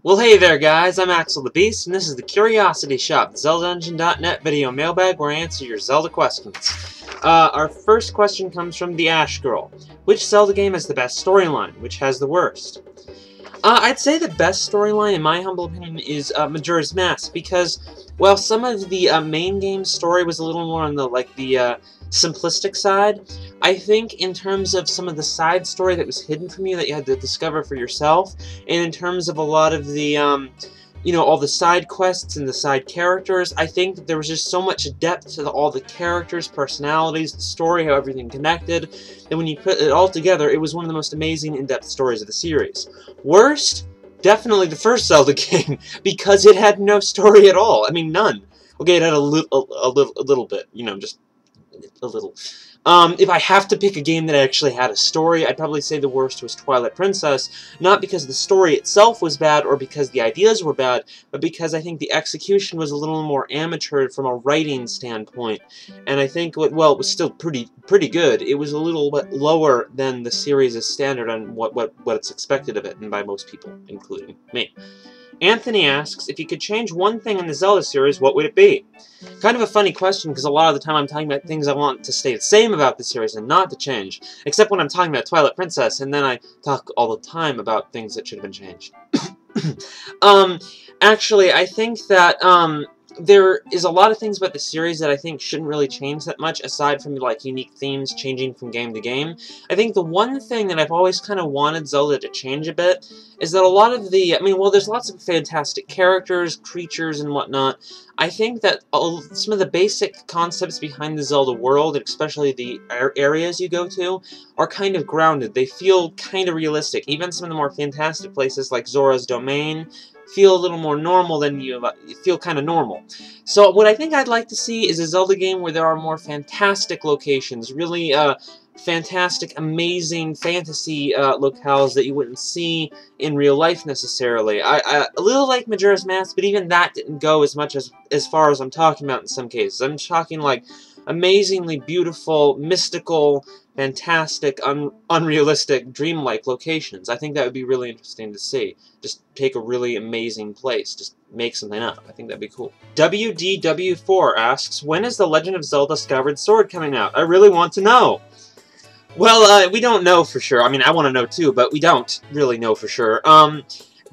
Well, hey there guys, I'm Axel the Beast, and this is the Curiosity Shop, ZeldaEngine.net video mailbag where I answer your Zelda questions. Our first question comes from the Ash Girl. Which Zelda game has the best storyline? Which has the worst? I'd say the best storyline, in my humble opinion, is Majora's Mask, because, well, some of the main game story was a little more on the, simplistic side. I think in terms of some of the side story that was hidden from you that you had to discover for yourself, and in terms of a lot of the, all the side quests and the side characters, I think that there was just so much depth to all the characters, personalities, the story, how everything connected, that when you put it all together, it was one of the most amazing in-depth stories of the series. Worst? Definitely the first Zelda game, because it had no story at all. I mean, none. Okay, it had a little bit, just a little. If I have to pick a game that actually had a story, I'd probably say the worst was Twilight Princess, not because the story itself was bad or because the ideas were bad, but because I think the execution was a little more amateur from a writing standpoint. And I think, well, it was still pretty good. It was a little bit lower than the series' standard on what it's expected of it, and by most people, including me. Anthony asks, if you could change one thing in the Zelda series, what would it be? Kind of a funny question, because a lot of the time I'm talking about things I want to stay the same about the series and not to change. Except when I'm talking about Twilight Princess, and then I talk all the time about things that should have been changed. Actually, I think that, there is a lot of things about the series that I think shouldn't really change that much, aside from, unique themes changing from game to game. I think the one thing that I've always kind of wanted Zelda to change a bit is that a lot of the, there's lots of fantastic characters, creatures, and whatnot. I think that some of the basic concepts behind the Zelda world, and especially the areas you go to, are kind of grounded. They feel kind of realistic. Even some of the more fantastic places like Zora's Domain feel a little more normal than you feel kind of normal. So what I think I'd like to see is a Zelda game where there are more fantastic locations, really fantastic, amazing fantasy locales that you wouldn't see in real life necessarily. A little like Majora's Mask, but even that didn't go as much as far as I'm talking about in some cases. I'm talking like amazingly beautiful, mystical, fantastic, unrealistic, dreamlike locations. I think that would be really interesting to see. Just take a really amazing place, just make something up. I think that'd be cool. WDW4 asks, when is The Legend of Zelda Skyward Sword coming out? I really want to know. Well, we don't know for sure. I mean, I want to know too, but we don't really know for sure.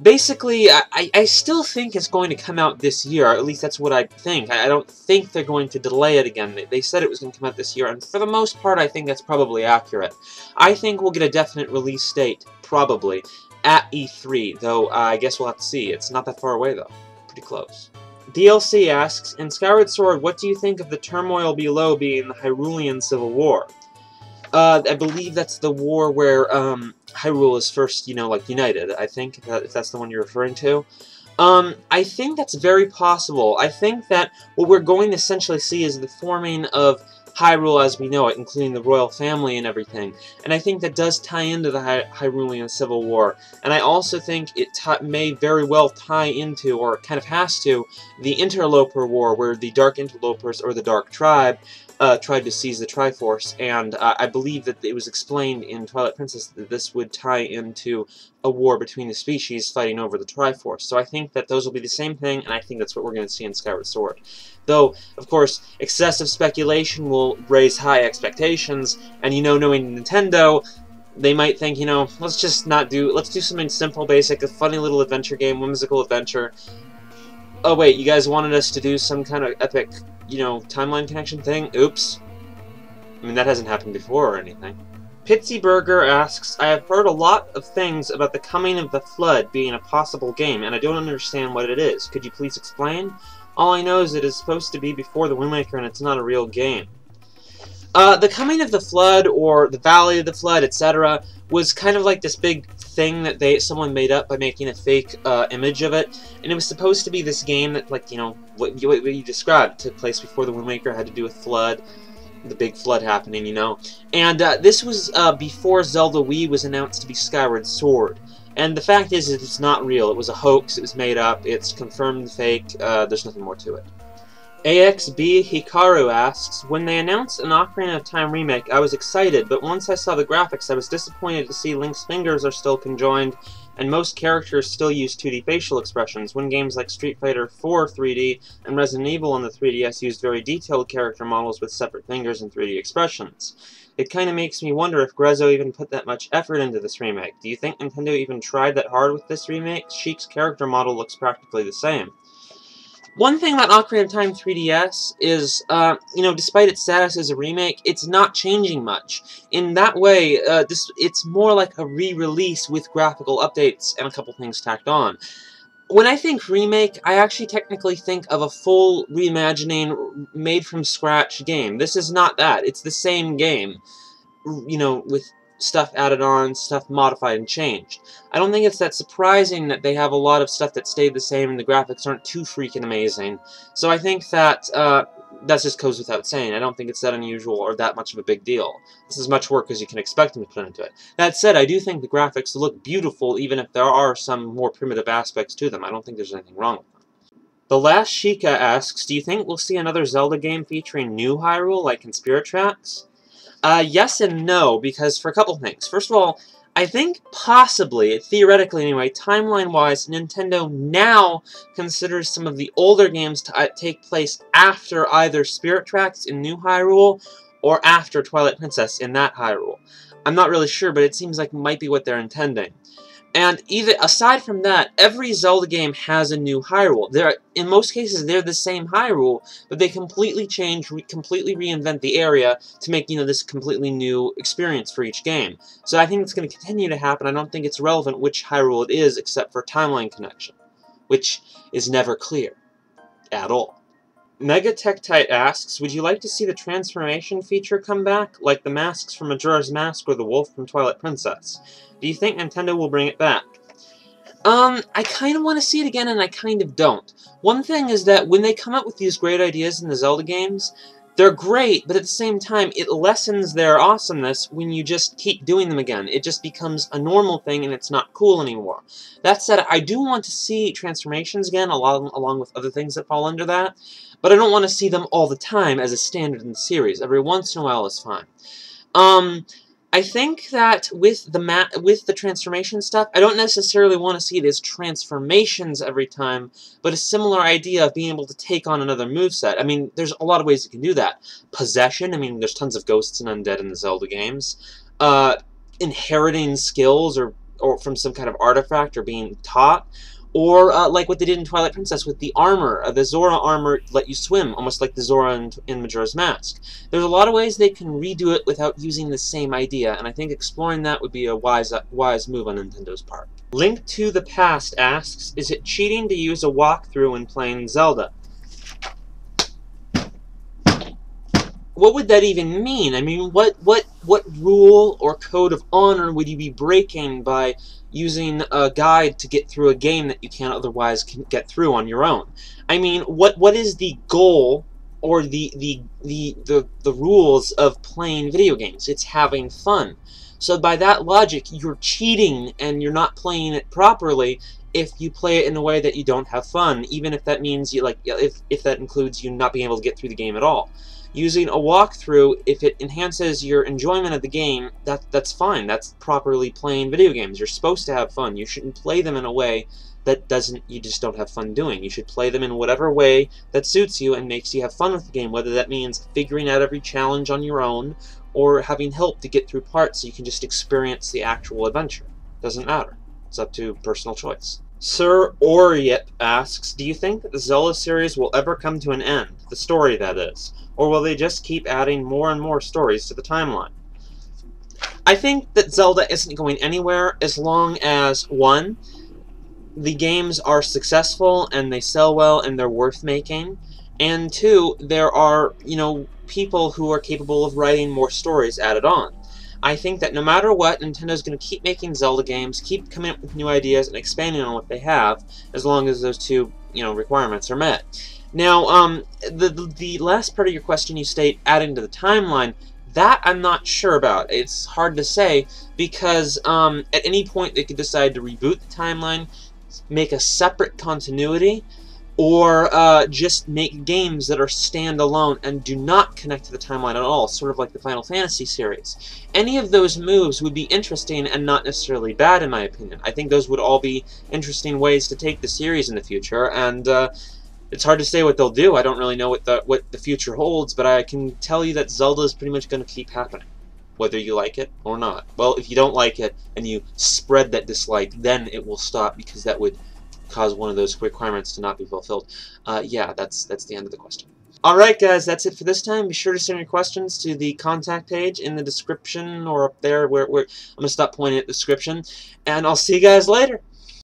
Basically, I still think it's going to come out this year. At least that's what I think. I don't think they're going to delay it again. They said it was going to come out this year, and for the most part, I think that's probably accurate. I think we'll get a definite release date, probably, at E3, though I guess we'll have to see. It's not that far away, though. Pretty close. DLC asks, in Skyward Sword, what do you think of the turmoil below being the Hyrulean Civil War? I believe that's the war where Hyrule is first, united, I think, if that's the one you're referring to. I think that's very possible. I think that what we're going to essentially see is the forming of Hyrule as we know it, including the royal family and everything. And I think that does tie into the Hyrulean Civil War. And I also think it may very well tie into, or kind of has to, the Interloper War, where the Dark Interlopers, or the Dark Tribe, tried to seize the Triforce, and I believe that it was explained in Twilight Princess that this would tie into a war between the species fighting over the Triforce. So I think that those will be the same thing, and I think that's what we're going to see in Skyward Sword. Though, of course, excessive speculation will raise high expectations, and knowing Nintendo, they might think, let's do something simple, basic, a funny little adventure game, whimsical adventure. Oh wait, you guys wanted us to do some kind of epic, timeline connection thing? Oops. I mean, that hasn't happened before or anything. Pitsy Burger asks, I have heard a lot of things about the Coming of the Flood being a possible game, and I don't understand what it is. Could you please explain? All I know is it is supposed to be before the Wind Waker, and it's not a real game. The Coming of the Flood, or the Valley of the Flood, etc., was kind of like this big thing that someone made up by making a fake image of it, and it was supposed to be this game that, what you described, took place before the Wind Waker, had to do with flood, the big flood happening, And this was before Zelda Wii was announced to be Skyward Sword. And the fact is that it's not real. It was a hoax, it was made up, it's confirmed fake, there's nothing more to it. AXB Hikaru asks, when they announced an Ocarina of Time remake, I was excited, but once I saw the graphics, I was disappointed to see Link's fingers are still conjoined and most characters still use 2D facial expressions, when games like Street Fighter 4 3D and Resident Evil on the 3DS used very detailed character models with separate fingers and 3D expressions. It kinda makes me wonder if Grezzo even put that much effort into this remake. Do you think Nintendo even tried that hard with this remake? Sheik's character model looks practically the same. One thing about Ocarina of Time 3DS is, despite its status as a remake, it's not changing much. In that way, it's more like a re-release with graphical updates and a couple things tacked on. When I think remake, I actually technically think of a full reimagining, made-from-scratch game. This is not that. It's the same game, with stuff added on, stuff modified and changed. I don't think it's that surprising that they have a lot of stuff that stayed the same and the graphics aren't too freaking amazing. So I think that that just goes without saying. I don't think it's that unusual or that much of a big deal. This is as much work as you can expect them to put into it. That said, I do think the graphics look beautiful even if there are some more primitive aspects to them. I don't think there's anything wrong with them. The Last Sheikah asks, do you think we'll see another Zelda game featuring new Hyrule, like in Spirit Tracks? Yes and no, because for a couple things. First of all, I think possibly, theoretically anyway, timeline-wise, Nintendo now considers some of the older games to take place after either Spirit Tracks in New Hyrule or after Twilight Princess in that Hyrule. I'm not really sure, but it seems like it might be what they're intending. And aside from that, every Zelda game has a new Hyrule. In most cases, they're the same Hyrule, but they completely change, completely reinvent the area to make, this completely new experience for each game. So I think it's going to continue to happen. I don't think it's relevant which Hyrule it is, except for timeline connection, which is never clear at all. Megatectite asks, would you like to see the transformation feature come back, like the masks from Majora's Mask or the wolf from Twilight Princess? Do you think Nintendo will bring it back? I kind of want to see it again, and I kind of don't. One thing is that when they come up with these great ideas in the Zelda games, they're great, but at the same time, it lessens their awesomeness when you just keep doing them again. It just becomes a normal thing, and it's not cool anymore. That said, I do want to see transformations again, along with other things that fall under that, but I don't want to see them all the time as a standard in the series. Every once in a while is fine. I think that with the transformation stuff, I don't necessarily want to see it as transformations every time, but a similar idea of being able to take on another moveset. I mean, there's a lot of ways you can do that. Possession, I mean, there's tons of ghosts and undead in the Zelda games. Inheriting skills or from some kind of artifact or being taught. Or, like what they did in Twilight Princess with the armor. The Zora armor let you swim, almost like the Zora in Majora's Mask. There's a lot of ways they can redo it without using the same idea, and I think exploring that would be a wise move on Nintendo's part. Link to the Past asks, is it cheating to use a walkthrough when playing Zelda? What would that even mean? I mean, what rule or code of honor would you be breaking by using a guide to get through a game that you can't otherwise get through on your own? I mean, what is the goal or the rules of playing video games? It's having fun. So by that logic, you're cheating and you're not playing it properly if you play it in a way that you don't have fun, even if that means if that includes you not being able to get through the game at all. Using a walkthrough, if it enhances your enjoyment of the game, that's fine. That's properly playing video games. You're supposed to have fun. You shouldn't play them in a way that you just don't have fun doing. You should play them in whatever way that suits you and makes you have fun with the game, whether that means figuring out every challenge on your own or having help to get through parts so you can just experience the actual adventure. Doesn't matter. It's up to personal choice. Sir Oriep asks, do you think that the Zelda series will ever come to an end? The story, that is. Or will they just keep adding more and more stories to the timeline? I think that Zelda isn't going anywhere as long as, 1, the games are successful and they sell well and they're worth making, and 2, there are, people who are capable of writing more stories added on. I think that no matter what, Nintendo's going to keep making Zelda games, keep coming up with new ideas and expanding on what they have, as long as those two, requirements are met. Now, the last part of your question you state, adding to the timeline, that I'm not sure about. It's hard to say, because at any point they could decide to reboot the timeline, make a separate continuity, or just make games that are standalone and do not connect to the timeline at all, sort of like the Final Fantasy series. Any of those moves would be interesting and not necessarily bad, in my opinion. I think those would all be interesting ways to take the series in the future, and it's hard to say what they'll do. I don't really know what the future holds, but I can tell you that Zelda is pretty much going to keep happening, whether you like it or not. Well, if you don't like it and you spread that dislike, then it will stop, because that would cause one of those requirements to not be fulfilled. Yeah, that's the end of the question. Alright guys, that's it for this time. Be sure to send your questions to the contact page in the description, or up there where I'm going to stop pointing at the description. And I'll see you guys later.